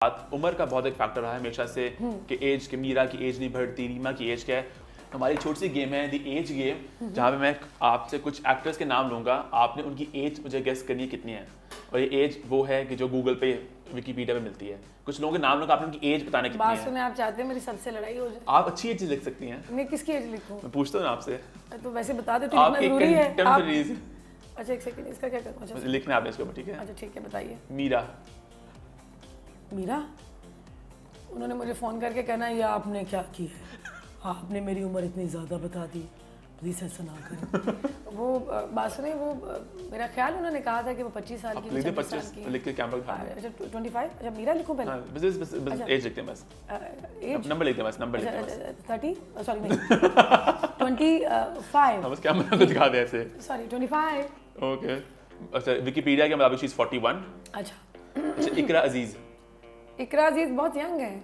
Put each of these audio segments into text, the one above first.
बात उम्र का बहुत एक फैक्टर रहा है हमेशा से कि एज के मीरा की एज नहीं बढ़ती, रीमा की एज क्या है। हमारी छोटी सी गेम है द एज गेम, जहाँ पे मैं आपसे कुछ एक्टर्स के नाम लूंगा, आपने उनकी एज मुझे गेस करनी है कितनी है। और ये एज वो है कि जो गूगल पे विकीपीडिया पे मिलती है। कुछ लोगों के नाम लूंगा, आपने उनकी एज बताना कितनी बात है। सुने, आप चाहते हैं मेरी सबसे लड़ाई हो जाए? आप अच्छी एज लिख सकती हैं। मैं किसकी एज लिखूं? मैं पूछता हूँ ना आपसे। तो वैसे बता देती हूँ, इतना जरूरी है? कंटेम्पररीज अच्छा एक सेकंड, इसका क्या करूँ? अच्छा लिखना है आपने इसके ऊपर, ठीक है? अच्छा ठीक है, बताइए। मीरा। मीरा? उन्होंने मुझे फ़ोन करके कहना ये आपने क्या किया है, आपने मेरी उम्र इतनी ज़्यादा बता दी, प्लीज़ ऐसा ना करें। वो बात सुनिए, वो मेरा ख्याल उन्होंने कहा था कि वो 25 साल की, 25 साल की। लिख के कैमरा दिखा। अच्छा 25। अच्छा मीरा लिखूं पहले? हाँ, बस एज लिखते हैं बस। एज नंबर लिखते हैं बस, नंबर लिखते हैं बस। 30 सॉरी नहीं 25। हाँ, बस कैमरा को दिखा दे ऐसे। सॉरी 25। ओके। अच्छा विकिपीडिया के मुताबिक शी इज 41। अच्छा इकरा अजीज। इकरा अजीज बहुत यंग है।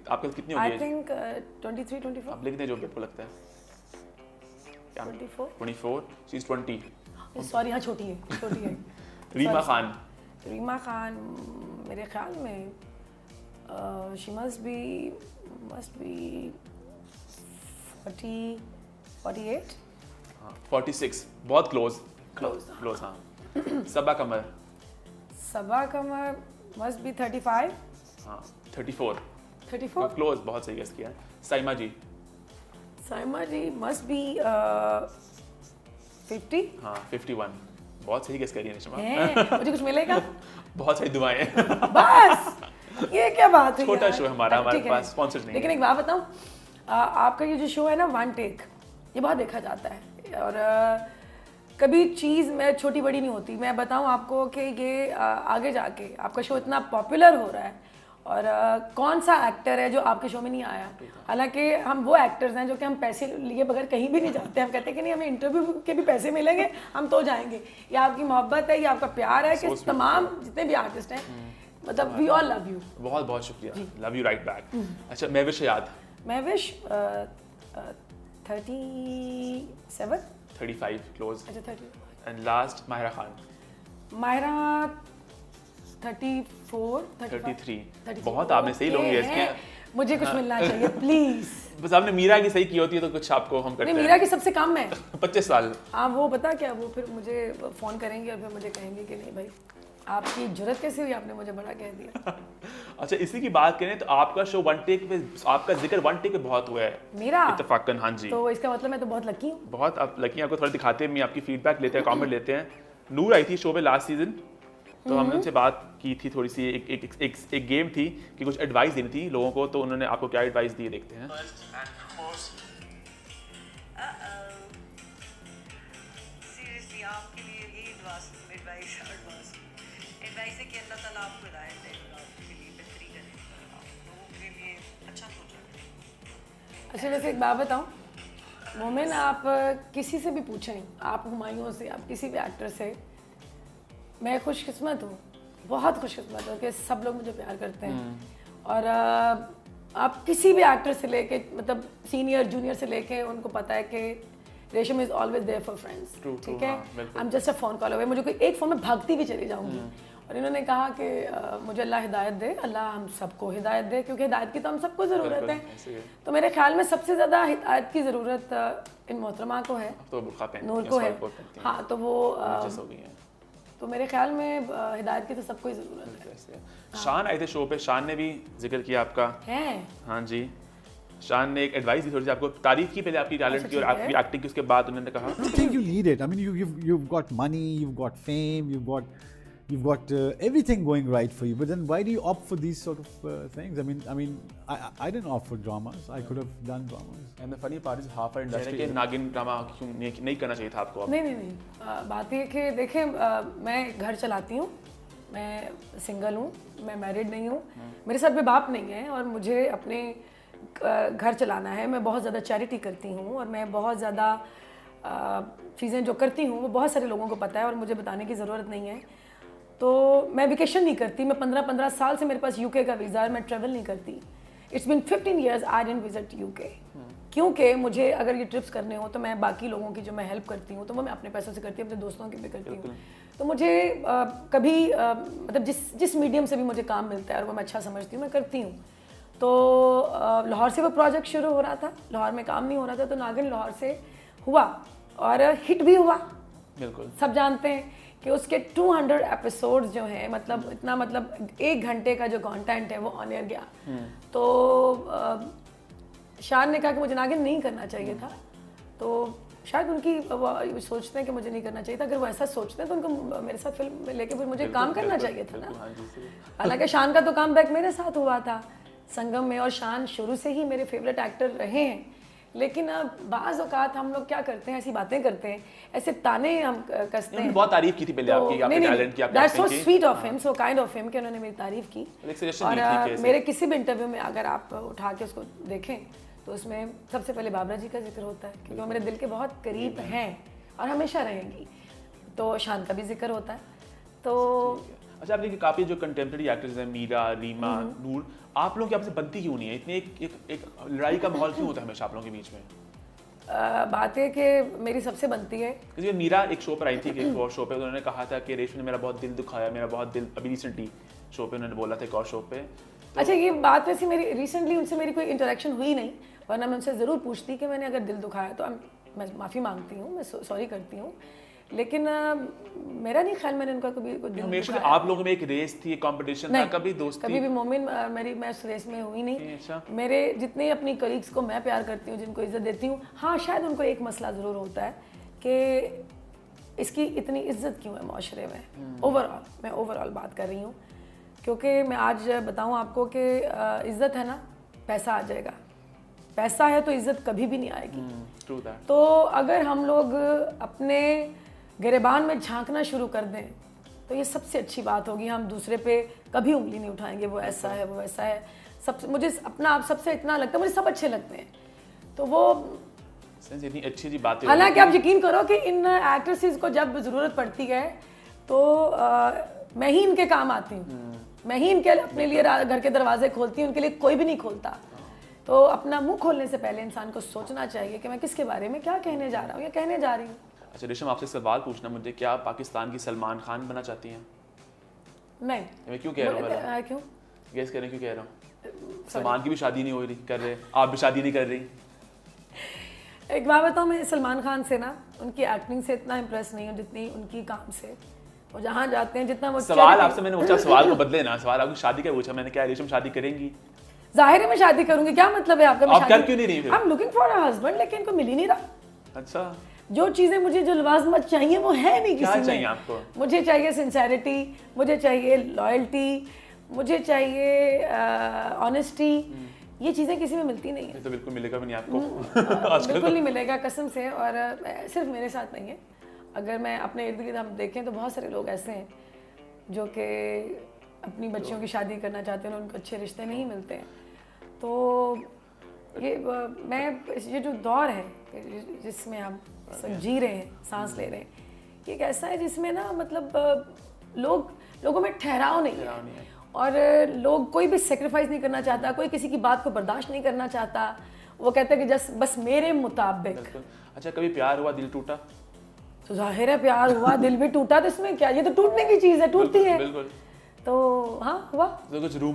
आपका कितनी होगी? I think 23 24। आप लिख दें जो भी आपको लगता है। 24। She is 20। सॉरी हाँ छोटी है, छोटी है। रीमा खान। रीमा खान मेरे ख्याल में शी मस्ट बी 48। हाँ 46, बहुत Close, हाँ। सबा कमर। सबा कमर मस्ट बी 35। हाँ 34। 34 क्लोज, बहुत सही गेस किया है। साइमा जी। साइमा जी मस्ट बी 50। हाँ 51, बहुत सही गेस करी है निशमा। मुझे कुछ मिलेगा? बहुत सारी दुआएं हैं। बस ये क्या बात है? छोटा शो है हमारा, अच्छा, हमारे ठीक पास है। स्पॉन्सर्स नहीं लेकिन है। एक बात बताऊं, आपका ये जो शो है ना वन टेक, ये बहुत देखा जाता है और कभी चीज़ मैं छोटी बड़ी नहीं होती। मैं बताऊं आपको कि ये आगे जाके आपका शो इतना पॉपुलर हो रहा है और कौन सा एक्टर है जो आपके शो में नहीं आया। हालांकि हम वो एक्टर्स हैं जो कि हम पैसे लिए बगैर कहीं भी नहीं जाते। हम कहते हैं कि नहीं, हमें इंटरव्यू के भी पैसे मिलेंगे, हम तो जाएंगे। ये आपकी मोहब्बत है, ये आपका प्यार है कि तमाम जितने भी आर्टिस्ट हैं, मतलब वी ऑल लव यू। बहुत बहुत शुक्रिया, लव यू राइट बैक। अच्छा महविश याद। महविश 37। 35 क्लोज। अच्छा 30। And last Mahira Khan. माहिरा 34 33। बहुत आपने सही लोग गेस किया। मुझे कुछ मिलना चाहिए प्लीज। बस आपने मीरा की सही की होती है तो कुछ आपको हम करते नहीं, हैं। मीरा की सबसे कम है 25 साल। हाँ वो बता क्या, वो फिर मुझे फोन करेंगे और फिर मुझे कहेंगे कि नहीं भाई आपकी जरूरत कैसे हुई, आपने मुझे बड़ा कह दिया। अच्छा इसी की बात करें तो आपका शो वन टेक पे, आपका जिक्र वन टेक पे बहुत हुआ है मेरा इत्तेफाकन। हाँ जी, तो इसका मतलब मैं तो बहुत लकी हूँ। बहुत आप लकी हैं। आपको थोड़ा दिखाते हैं, मैं आपकी फीडबैक लेते हैं, कमेंट लेते हैं। नूर आई थी शो पे लास्ट सीजन, तो हमने उनसे बात की थी थोड़ी सी, एक गेम थी कि कुछ एडवाइस देनी थी लोगों को, तो उन्होंने आपको क्या एडवाइस दी देखते हैं। सीरियसली आपके लिए ये एडवाइस है कि अल्लाह ताला आपको हिदायत दे और आपके लिए बेहतरी करे, आप लोगों के लिए अच्छा सोचें। अच्छा वैसे एक बात बताऊँ मोमिन, आप किसी से भी पूछें, आप हुमायूं से, आप किसी भी एक्टर से, मैं खुशकिस्मत हूँ, बहुत खुशकिस्मत हूँ कि सब लोग मुझे प्यार करते हैं। और आप किसी भी एक्टर से लेके, मतलब सीनियर जूनियर से लेके, उनको पता है कि Resham is always there for friends. ठीक है, I am just a phone call away. मुझे कोई एक फोन में भागती भी चली जाऊंगी। और इन्होंने कहा कि मुझे अल्लाह हिदायत दे, अल्लाह हम सबको हिदायत दे, क्योंकि हिदायत की तो हम सबको ज़रूरत है। तो मेरे ख्याल में सबसे ज़्यादा हिदायत की ज़रूरत इन मोहतरमा को है, तो नूर को है। हाँ तो वो तो मेरे ख्याल में हिदायत की तो सबको ही ज़रूरत है। शान आए थे शो पे, शान ने भी जिक्र किया आपका है। हाँ जी, शान ने एक एडवाइस दी थोड़ी सी आपको, तारीफ की पहले आपकी टैलेंट की और आपकी एक्टिंग की, उसके बाद उन्होंने कहा I think you need it. I mean, you've got money, you've got fame, you've got everything going right for you. But then why do you opt for these sort of things? I didn't opt for dramas. I could have done dramas. And the funny part is half our industry के नागिन drama क्यों नहीं करना चाहिए था आपको? नहीं, बात ये कि देखें, मैं घर चलाती हूँ, मैं सिंगल हूँ, मैं मैरिड नहीं हूँ, मेरे साथ भी बाप नहीं है और मुझे अपने घर चलाना है। मैं बहुत ज़्यादा चैरिटी करती हूँ और मैं बहुत ज़्यादा चीज़ें जो करती हूँ वो बहुत सारे लोगों को पता है और मुझे बताने की ज़रूरत नहीं है। तो मैं वेकेशन नहीं करती, मैं 15 साल से मेरे पास यूके का वीज़ा है, मैं ट्रैवल नहीं करती। It's been 15 years I didn't visit UK, क्योंकि मुझे अगर ये ट्रिप्स करने हो तो मैं बाकी लोगों की जो मैं हेल्प करती हूँ तो वो मैं अपने पैसों से करती हूँ, अपने दोस्तों की भी करती हूँ। तो मुझे कभी मतलब जिस मीडियम से भी मुझे काम मिलता है और वो मैं अच्छा समझती हूँ मैं करती हूँ। तो लाहौर से वो प्रोजेक्ट शुरू हो रहा था, लाहौर में काम नहीं हो रहा था, तो नागिन लाहौर से हुआ और हिट भी हुआ। बिल्कुल सब जानते हैं कि उसके 200 एपिसोड्स जो हैं, मतलब इतना, मतलब 1 घंटे का जो कंटेंट है वो ऑन एयर गया। तो शान ने कहा कि मुझे नागिन नहीं करना चाहिए था, तो शायद उनकी वो सोचते हैं कि मुझे नहीं करना चाहिए था। अगर वो ऐसा सोचते हैं तो उनको मेरे साथ फिल्म में लेके फिर मुझे काम करना चाहिए था ना। हालांकि शान का तो काम बैक मेरे साथ हुआ था संगम में, और शान शुरू से ही मेरे फेवरेट एक्टर रहे हैं। लेकिन अब बाज़ औक़ात हम लोग क्या करते हैं, ऐसी बातें करते हैं, ऐसे ताने हम कसते हैं। बहुत तारीफ की थी पहले आपकी, आपके टैलेंट की, that's so sweet of him, so kind of him कि उन्होंने मेरी तारीफ की। और मेरे किसी भी इंटरव्यू में अगर आप उठा के उसको देखें तो उसमें सबसे पहले बाबरा जी का जिक्र होता है, क्योंकि वो मेरे दिल के बहुत करीब हैं और हमेशा रहेंगी। तो शान का भी जिक्र होता है। तो अच्छा, आपने काफ़ी जो कंटेम्प्रेरी एक्टर्स हैं, मीरा, रीमा, नूर, आप लोग की आपसे बनती क्यों नहीं है? इतने एक लड़ाई का माहौल क्यों होता है हमेशा आप लोगों के बीच में? बात है कि मेरी सबसे बनती है। क्योंकि मीरा एक शो पर आई थी, एक और शो पे उन्होंने कहा था कि रेशमी ने मेरा बहुत दिल दुखाया, मेरा बहुत दिल, अभी रिसेंटली शो पे उन्होंने बोला था एक और शो पे। अच्छा, ये बात वैसे मेरी रिसेंटली उनसे मेरी कोई इंटरेक्शन हुई नहीं, वरना मैं उनसे ज़रूर पूछती कि मैंने अगर दिल दुखाया तो मैं माफ़ी मांगती हूँ, मैं सॉरी करती हूँ। लेकिन मेरा नहीं ख्याल मैंने उनका कभी दिल हमेशा आप लोगों में एक रेस थी, एक कंपटीशन था, कभी दोस्ती? कभी भी मोमिन मैं उस रेस में हुई नहीं। अच्छा। मेरे जितने अपनी कलीग्स को मैं प्यार करती हूँ, जिनको इज्जत देती हूँ, हाँ शायद उनको एक मसला ज़रूर होता है कि इसकी इतनी इज्जत क्यों है माशरे में। ओवरऑल मैं ओवरऑल बात कर रही हूँ, क्योंकि मैं आज बताऊँ आपको कि इज्जत है ना, पैसा आ जाएगा, पैसा है तो इज्जत कभी भी नहीं आएगी। तो अगर हम लोग अपने गिरेबान में झांकना शुरू कर दें तो ये सबसे अच्छी बात होगी। हम दूसरे पे कभी उंगली नहीं उठाएंगे, वो ऐसा है, वो वैसा है। सब मुझे अपना आप सबसे इतना लगता है, मुझे सब अच्छे लगते हैं। तो वो इतनी अच्छी बात है। हालांकि आप यकीन करो कि इन एक्ट्रेसेस को जब ज़रूरत पड़ती है तो मैं ही इनके काम आती हूँ, मैं ही इनके अपने लिए घर के दरवाजे खोलती हूँ, उनके लिए कोई भी नहीं खोलता। तो अपना मुंह खोलने से पहले इंसान को सोचना चाहिए कि मैं किसके बारे में क्या कहने जा रहा हूँ या कहने जा रही हूँ। अच्छा रेशम, आपसे सलवार पूछना मुझे, क्या आप पाकिस्तान की सलमान खान बनना चाहती हैं? नहीं। मैं क्यों कह रहा हूँ? क्यों गेस करें क्यों कह रहा हूँ? सलमान की भी शादी नहीं हो रही, कर रहे, आप भी शादी नहीं कर रही। एक बात बताऊँ, मैं सलमान खान से ना उनकी एक्टिंग से इतना इम्प्रेस नहीं हूँ जितनी उनकी काम से। वो जहाँ जाते हैं, जितना वो सवाल आपसे मैंने पूछा, सवाल को बदले ना, सवाल आपकी शादी का पूछा मैंने, क्या रेशम शादी करेंगी? जाहिर है मैं शादी करूंगी, क्या मतलब है आपका? आप कर क्यों नहीं रही? I am looking for a husband, लेकिन को मिल ही नहीं रहा। अच्छा, जो चीज़ें मुझे जो लवाजमत चाहिए वो है नहीं किसी में। क्या चाहिए आपको? मुझे चाहिए सिंसेरिटी, मुझे चाहिए लॉयल्टी, मुझे चाहिए ऑनेस्टी। ये चीज़ें किसी में मिलती नहीं है। तो बिल्कुल मिलेगा भी नहीं आपको। बिल्कुल नहीं मिलेगा, कसम से। और सिर्फ मेरे साथ नहीं है, अगर मैं अपने इर्द गिर्द हम देखें तो बहुत सारे लोग ऐसे हैं जो कि अपनी बच्चियों की शादी करना चाहते हैं, उनको अच्छे रिश्ते नहीं मिलते हैं। तो ये जो दौर है जिसमें हम सब जी रहे हैं, सांस ले रहे हैं, ये एक ऐसा है जिसमें ना मतलब लोगों में ठहराव नहीं है और लोग कोई भी सेक्रीफाइस नहीं करना चाहता, कोई किसी की बात को बर्दाश्त नहीं करना चाहता। वो कहते हैं कि बस मेरे मुताबिक। अच्छा, कभी प्यार हुआ, दिल टूटा? तो जाहिर है प्यार हुआ, दिल भी टूटा, तो इसमें क्या, ये तो टूटने की चीज़ है, टूटती है। बिल्कुल। तो हाँ हुआ। तो कुछ रूम